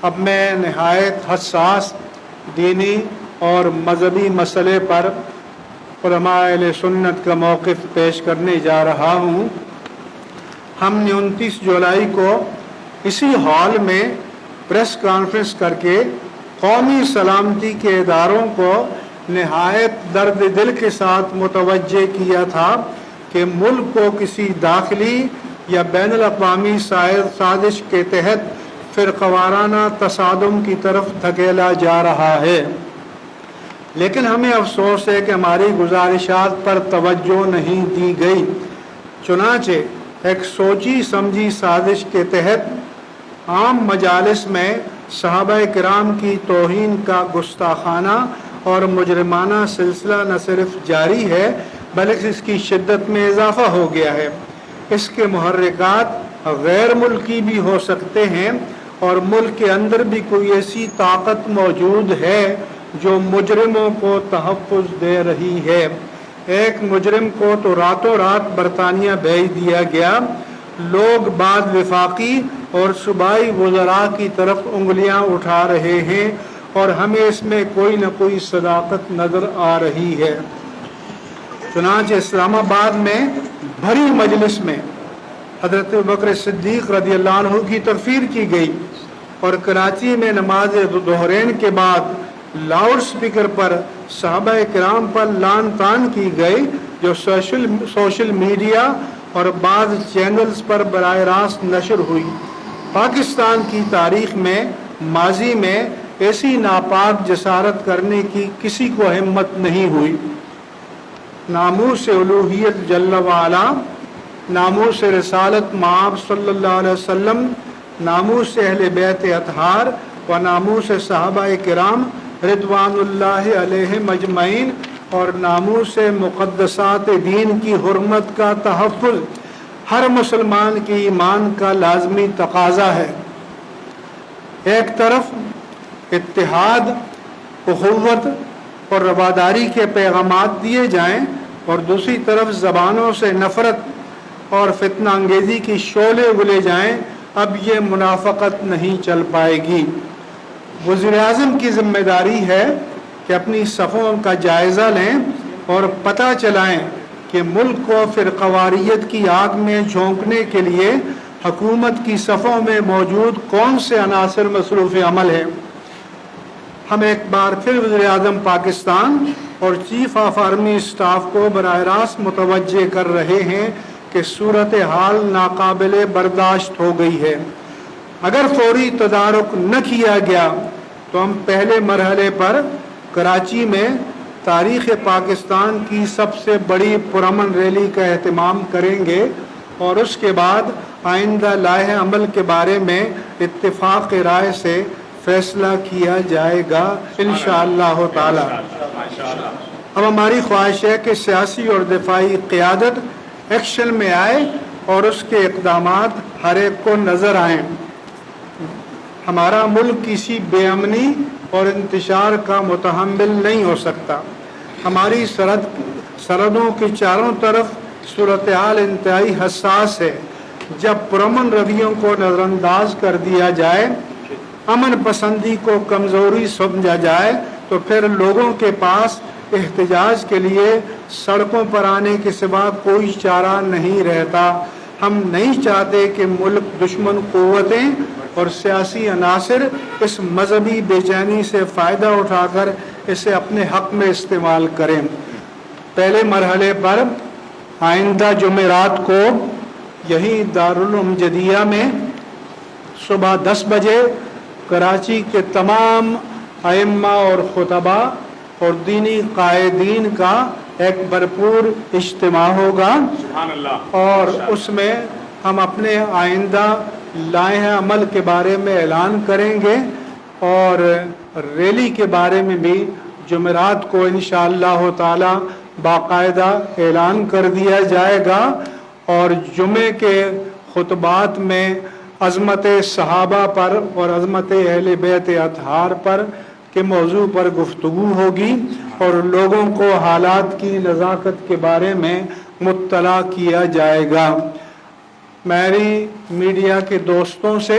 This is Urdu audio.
اب میں نہایت حساس دینی اور مذہبی مسئلے پر علماء اہل سنت کا موقف پیش کرنے جا رہا ہوں۔ ہم نے 29 جولائی کو اسی ہال میں پریس کانفرنس کر کے قومی سلامتی کے اداروں کو نہایت درد دل کے ساتھ متوجہ کیا تھا کہ ملک کو کسی داخلی یا بین الاقوامی سازش کے تحت فرقہ وارانہ تصادم کی طرف دھکیلا جا رہا ہے، لیکن ہمیں افسوس ہے کہ ہماری گزارشات پر توجہ نہیں دی گئی۔ چنانچہ ایک سوچی سمجھی سازش کے تحت عام مجالس میں صحابہ کرام کی توہین کا گستاخانہ اور مجرمانہ سلسلہ نہ صرف جاری ہے بلکہ اس کی شدت میں اضافہ ہو گیا ہے۔ اس کے محرکات غیر ملکی بھی ہو سکتے ہیں اور ملک کے اندر بھی کوئی ایسی طاقت موجود ہے جو مجرموں کو تحفظ دے رہی ہے۔ ایک مجرم کو تو راتوں رات برطانیہ بھیج دیا گیا، لوگ بعد وفاقی اور صوبائی وزراء کی طرف انگلیاں اٹھا رہے ہیں اور ہمیں اس میں کوئی نہ کوئی صداقت نظر آ رہی ہے۔ چنانچہ اسلام آباد میں بھری مجلس میں حضرت ابوبکر صدیق رضی اللہ عنہ کی تکفیر کی گئی اور کراچی میں نماز ظہرین کے بعد لاؤڈ سپیکر پر صحابہ کرام پر لعن طعن کی گئی، جو سوشل میڈیا اور بعض چینلز پر براہ راست نشر ہوئی۔ پاکستان کی تاریخ میں ماضی میں ایسی ناپاک جسارت کرنے کی کسی کو ہمت نہیں ہوئی۔ ناموس الوہیت جل وعلا، ناموس رسالت مآب صلی اللہ علیہ وسلم، ناموس اہل بیت اطہار و ناموس صحابہ کرام رضوان اللہ علیہم اجمعین اور ناموس مقدسات دین کی حرمت کا تحفظ ہر مسلمان کی ایمان کا لازمی تقاضا ہے۔ ایک طرف اتحاد، اخوت اور رواداری کے پیغامات دیے جائیں اور دوسری طرف زبانوں سے نفرت اور فتنہ انگیزی کی شعلے اگلے جائیں، اب یہ منافقت نہیں چل پائے گی۔ وزیر اعظم کی ذمہ داری ہے کہ اپنی صفوں کا جائزہ لیں اور پتہ چلائیں کہ ملک کو فرقواریت کی آگ میں جھونکنے کے لیے حکومت کی صفوں میں موجود کون سے عناصر مصروف عمل ہیں۔ ہم ایک بار پھر وزیر اعظم پاکستان اور چیف آف آرمی اسٹاف کو براہ راست متوجہ کر رہے ہیں کہ صورتحال ناقابل برداشت ہو گئی ہے۔ اگر فوری تدارک نہ کیا گیا تو ہم پہلے مرحلے پر کراچی میں تاریخ پاکستان کی سب سے بڑی پرامن ریلی کا اہتمام کریں گے اور اس کے بعد آئندہ لائحہ عمل کے بارے میں اتفاق رائے سے فیصلہ کیا جائے گا انشاءاللہ تعالی۔ اب ہماری خواہش ہے کہ سیاسی اور دفاعی قیادت ایکشن میں آئے اور اس کے اقدامات ہر ایک کو نظر آئیں۔ ہمارا ملک کسی بے امنی اور انتشار کا متحمل نہیں ہو سکتا۔ ہماری سرحدوں کے چاروں طرف صورتحال انتہائی حساس ہے۔ جب پرامن رویوں کو نظر انداز کر دیا جائے، امن پسندی کو کمزوری سمجھا جائے، تو پھر لوگوں کے پاس احتجاج کے لیے سڑکوں پر آنے کے سوا کوئی چارہ نہیں رہتا۔ ہم نہیں چاہتے کہ ملک دشمن قوتیں اور سیاسی عناصر اس مذہبی بے چینی سے فائدہ اٹھا کر اسے اپنے حق میں استعمال کریں۔ پہلے مرحلے پر آئندہ جمعرات کو یہی دارالعلوم جدیہ میں صبح 10 بجے کراچی کے تمام ائمہ اور خطبہ اور دینی قائدین کا ایک بھرپور اجتماع ہوگا اور اس میں ہم اپنے آئندہ لائحہ عمل کے بارے میں اعلان کریں گے اور ریلی کے بارے میں بھی جمعرات کو انشاءاللہ تعالی باقاعدہ اعلان کر دیا جائے گا اور جمعے کے خطبات میں عظمت صحابہ پر اور عظمت اہل بیت اطہار پر کے موضوع پر گفتگو ہوگی اور لوگوں کو حالات کی نزاکت کے بارے میں مطلع کیا جائے گا۔ میری میڈیا کے دوستوں سے